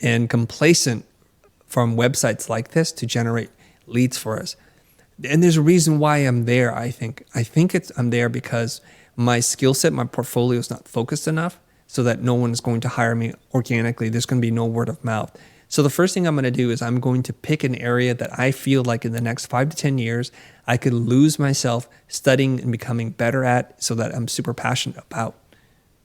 S2: and complacent from websites like this to generate leads for us. And there's a reason why I'm there, I think. I'm there because my skill set, my portfolio is not focused enough so that no one is going to hire me organically. There's going to be no word of mouth. So the first thing I'm going to do is I'm going to pick an area that I feel like in the next 5 to 10 years, I could lose myself studying and becoming better at so that I'm super passionate about.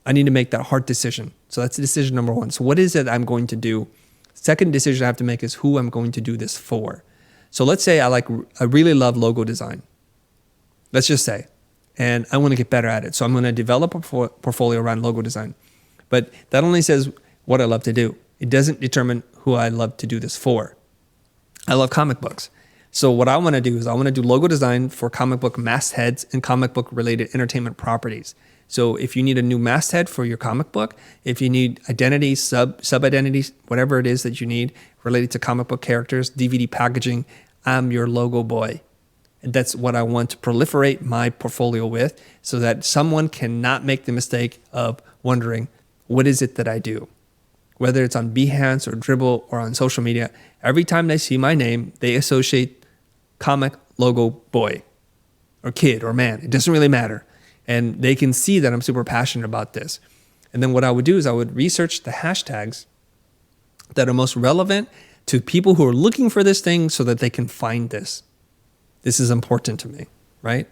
S2: I need to make that hard decision. So that's decision number one. So what is it I'm going to do? Second decision I have to make is who I'm going to do this for. So let's say I really love logo design. Let's just say, and I want to get better at it. So I'm going to develop a portfolio around logo design. But that only says what I love to do. It doesn't determine who I love to do this for. I love comic books. So what I want to do is I want to do logo design for comic book mastheads and comic book related entertainment properties. So if you need a new masthead for your comic book, if you need identities, sub-identities, whatever it is that you need related to comic book characters, DVD packaging, I'm your logo boy. And that's what I want to proliferate my portfolio with so that someone cannot make the mistake of wondering, what is it that I do? Whether it's on Behance or Dribbble or on social media, every time they see my name, they associate comic logo boy or kid or man. It doesn't really matter. And they can see that I'm super passionate about this. And then what I would do is I would research the hashtags that are most relevant to people who are looking for this thing so that they can find this. This is important to me, right?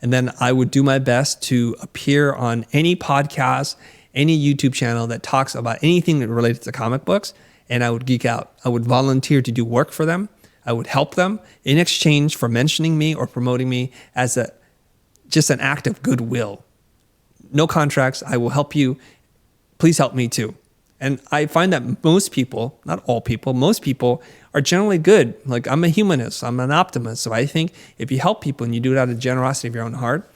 S2: And then I would do my best to appear on any podcast, any YouTube channel that talks about anything that related to comic books, and I would geek out. I would volunteer to do work for them. I would help them in exchange for mentioning me or promoting me as just an act of goodwill. No contracts. I will help you. Please help me too. And I find that most people, not all people, most people are generally good. Like I'm a humanist, I'm an optimist. So I think if you help people and you do it out of generosity of your own heart,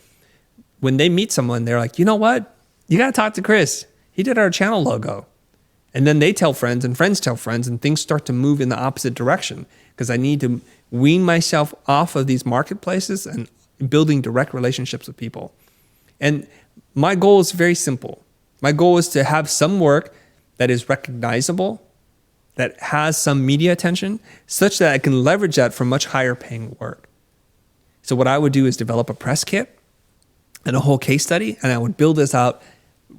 S2: when they meet someone, they're like, you know what? You got to talk to Chris. He did our channel logo. And then they tell friends and friends tell friends and things start to move in the opposite direction because I need to wean myself off of these marketplaces and building direct relationships with people. And my goal is very simple. My goal is to have some work that is recognizable, that has some media attention, such that I can leverage that for much higher paying work. So what I would do is develop a press kit and a whole case study, and I would build this out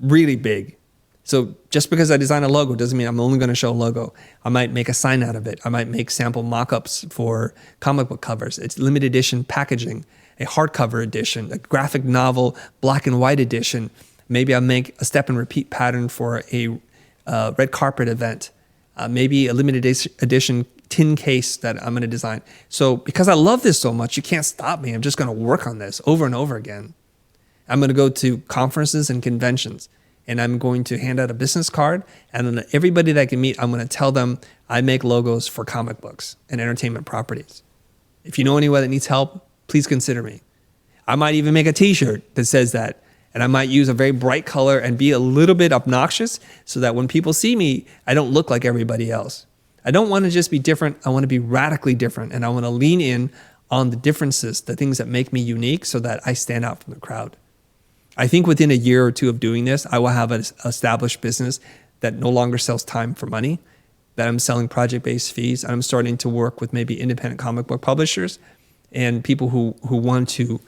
S2: really big. So just because I design a logo doesn't mean I'm only going to show a logo. I might make a sign out of it. I might make sample mock-ups for comic book covers. It's limited edition packaging, a hardcover edition, a graphic novel, black and white edition. Maybe I'll make a step and repeat pattern for a red carpet event. Maybe a limited edition tin case that I'm going to design. So because I love this so much, you can't stop me. I'm just going to work on this over and over again. I'm going to go to conferences and conventions, and I'm going to hand out a business card. And then everybody that I can meet, I'm going to tell them I make logos for comic books and entertainment properties. If you know anyone that needs help, please consider me. I might even make a t-shirt that says that. And I might use a very bright color and be a little bit obnoxious so that when people see me, I don't look like everybody else. I don't want to just be different. I want to be radically different. And I want to lean in on the differences, the things that make me unique so that I stand out from the crowd. I think within a year or two of doing this, I will have an established business that no longer sells time for money, that I'm selling project-based fees. And I'm starting to work with maybe independent comic book publishers. and people who want to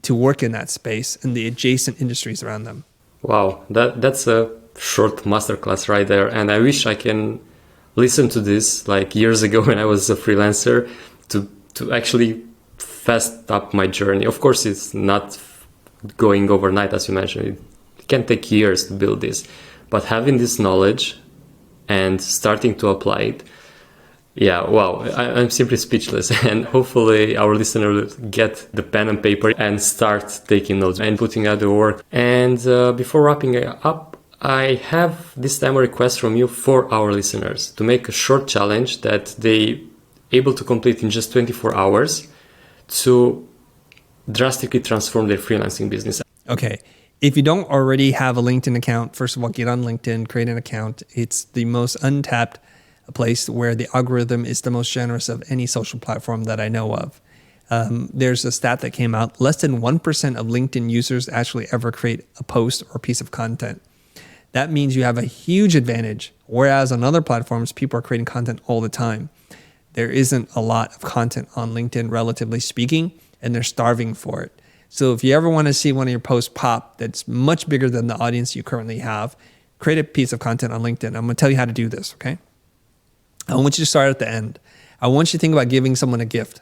S2: work in that space and the adjacent industries around them.
S1: Wow, that's a short masterclass right there. And I wish I can listen to this like years ago when I was a freelancer to actually fast up my journey. Of course, it's not going overnight, as you mentioned. It can take years to build this. But having this knowledge and starting to apply it, yeah, wow, I'm simply speechless. And hopefully our listeners get the pen and paper and start taking notes and putting out the work. And before wrapping it up, I have this time a request from you for our listeners to make a short challenge that they able to complete in just 24 hours to drastically transform their freelancing business.
S2: Okay. If you don't already have a LinkedIn account, first of all, get on LinkedIn, create an account. It's the most untapped place where the algorithm is the most generous of any social platform that I know of. There's a stat that came out, less than 1% of LinkedIn users actually ever create a post or a piece of content. That means you have a huge advantage, whereas on other platforms, people are creating content all the time. There isn't a lot of content on LinkedIn, relatively speaking, and they're starving for it. So if you ever want to see one of your posts pop that's much bigger than the audience you currently have, create a piece of content on LinkedIn. I'm going to tell you how to do this, okay? I want you to start at the end. I want you to think about giving someone a gift.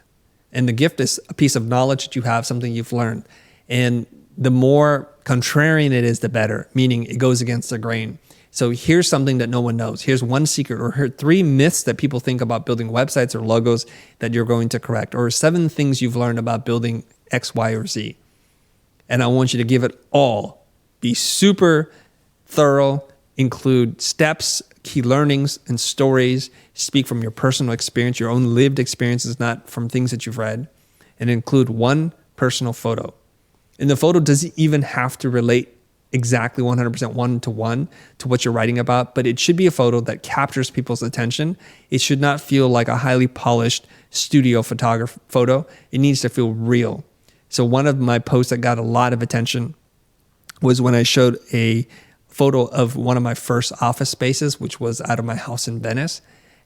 S2: And the gift is a piece of knowledge that you have, something you've learned. And the more contrarian it is, the better, meaning it goes against the grain. So here's something that no one knows. Here's one secret, or here 3 myths that people think about building websites or logos that you're going to correct, or 7 things you've learned about building X, Y, or Z. And I want you to give it all. Be super thorough, include steps, key learnings, and stories. Speak from your personal experience, your own lived experiences, not from things that you've read. And include one personal photo. And the photo doesn't even have to relate exactly 100% one-to-one to what you're writing about, but it should be a photo that captures people's attention. It should not feel like a highly polished studio photography photo. It needs to feel real. So one of my posts that got a lot of attention was when I showed a photo of one of my first office spaces, which was out of my house in Venice.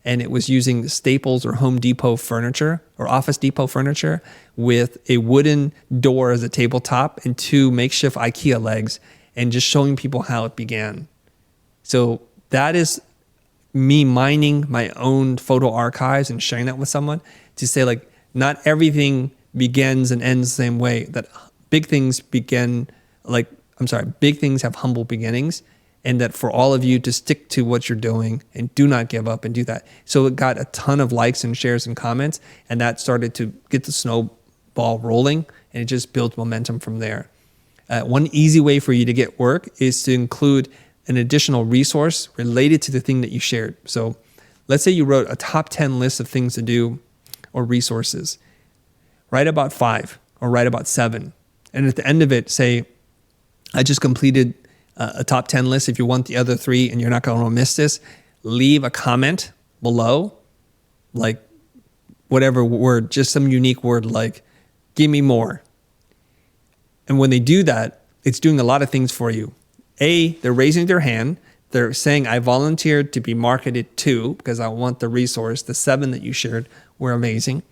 S2: And it was using Staples or Home Depot furniture or Office Depot furniture with a wooden door as a tabletop and 2 makeshift IKEA legs, and just showing people how it began. So that is me mining my own photo archives and sharing that with someone to say, like, not everything begins and ends the same way. That big things big things have humble beginnings, and that for all of you to stick to what you're doing and do not give up and do that. So it got a ton of likes and shares and comments, and that started to get the snowball rolling, and it just built momentum from there. One easy way for you to get work is to include an additional resource related to the thing that you shared. So let's say you wrote a top 10 list of things to do or resources. Write about 5 or write about 7. And at the end of it, say, I just completed a top 10 list. If you want the other 3 and you're not going to miss this, leave a comment below, like whatever word, just some unique word like, give me more. And when they do that, it's doing a lot of things for you. A, they're raising their hand. They're saying, I volunteered to be marketed to because I want the resource. The 7 that you shared were amazing.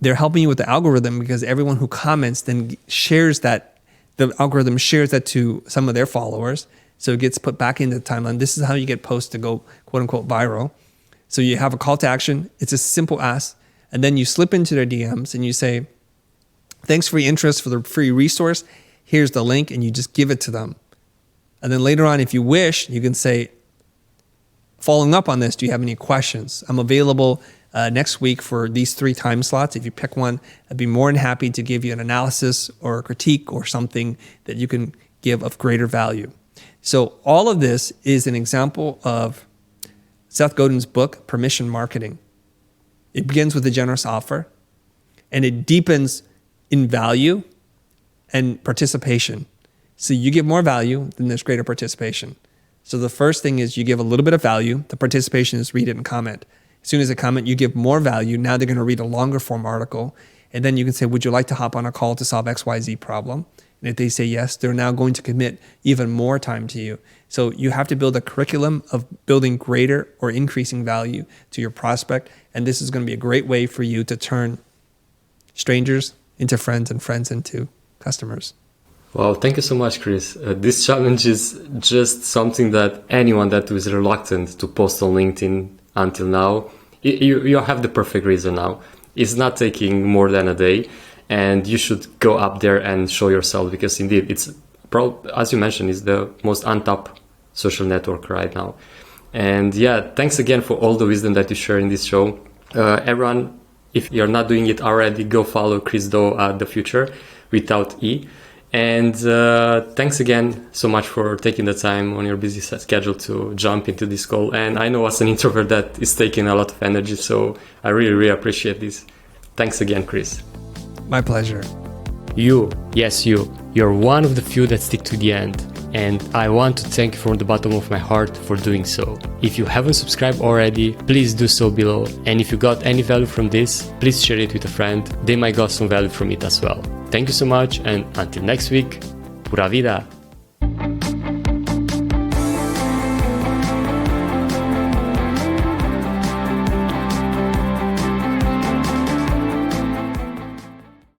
S2: They're helping you with the algorithm because everyone who comments then shares that. The algorithm shares that to some of their followers. So it gets put back into the timeline. This is how you get posts to go, quote unquote, viral. So you have a call to action. It's a simple ask. And then you slip into their DMs and you say, thanks for your interest for the free resource. Here's the link, and you just give it to them. And then later on, if you wish, you can say, following up on this, do you have any questions? I'm available next week for these 3 time slots. If you pick one, I'd be more than happy to give you an analysis or a critique or something that you can give of greater value. So all of this is an example of Seth Godin's book, Permission Marketing. It begins with a generous offer, and it deepens in value and participation. So you give more value, then there's greater participation. So the first thing is you give a little bit of value. The participation is read it and comment. As soon as they comment, you give more value. Now they're going to read a longer form article. And then you can say, would you like to hop on a call to solve XYZ problem? And if they say yes, they're now going to commit even more time to you. So you have to build a curriculum of building greater or increasing value to your prospect. And this is going to be a great way for you to turn strangers into friends and friends into customers.
S1: Well, thank you so much, Chris. This challenge is just something that anyone that was reluctant to post on LinkedIn until now, you have the perfect reason now. It's not taking more than a day, and you should go up there and show yourself, because indeed, as you mentioned, it's the most untapped social network right now. And yeah, thanks again for all the wisdom that you share in this show. Everyone, if you're not doing it already, go follow Chris Do at The Futur without E. And thanks again so much for taking the time on your busy schedule to jump into this call. And I know as an introvert that is taking a lot of energy, so I really, really appreciate this. Thanks again, Chris.
S2: My pleasure.
S1: You, yes, you're one of the few that stick to the end. And I want to thank you from the bottom of my heart for doing so. If you haven't subscribed already, please do so below. And if you got any value from this, please share it with a friend. They might got some value from it as well. Thank you so much, and until next week, pura vida!